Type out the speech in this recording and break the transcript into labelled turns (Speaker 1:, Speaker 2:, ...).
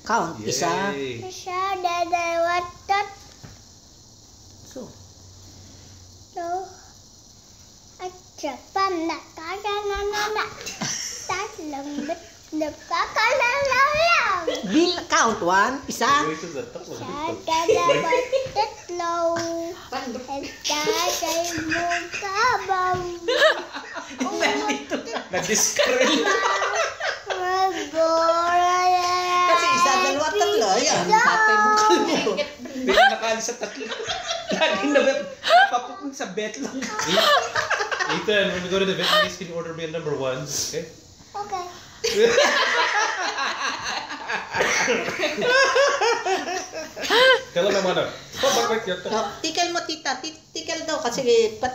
Speaker 1: Count. Isa.
Speaker 2: Isa, dalawa,
Speaker 1: So.
Speaker 2: tatlo. At sapam na kaganana. Tatlong nagkakalalaw.
Speaker 1: Count. 1. Isa.
Speaker 2: Isa, dalawa, tatlo. At tatay mo kabaw.
Speaker 3: Nag-discreet.
Speaker 1: Kasi isa, dalawa, tatlo. Ayan. Tatay mo kalbo.
Speaker 3: Hindi na nakalis sa tatlo. Laging napapukong sa bet lang.
Speaker 4: Ethan, when we go to the Vietnamese, can you order meal number 1? Okay?
Speaker 2: Okay.
Speaker 4: Tell him I wanna. Oh, wait.
Speaker 1: Tikal mo, tita. Tikal daw kasi pati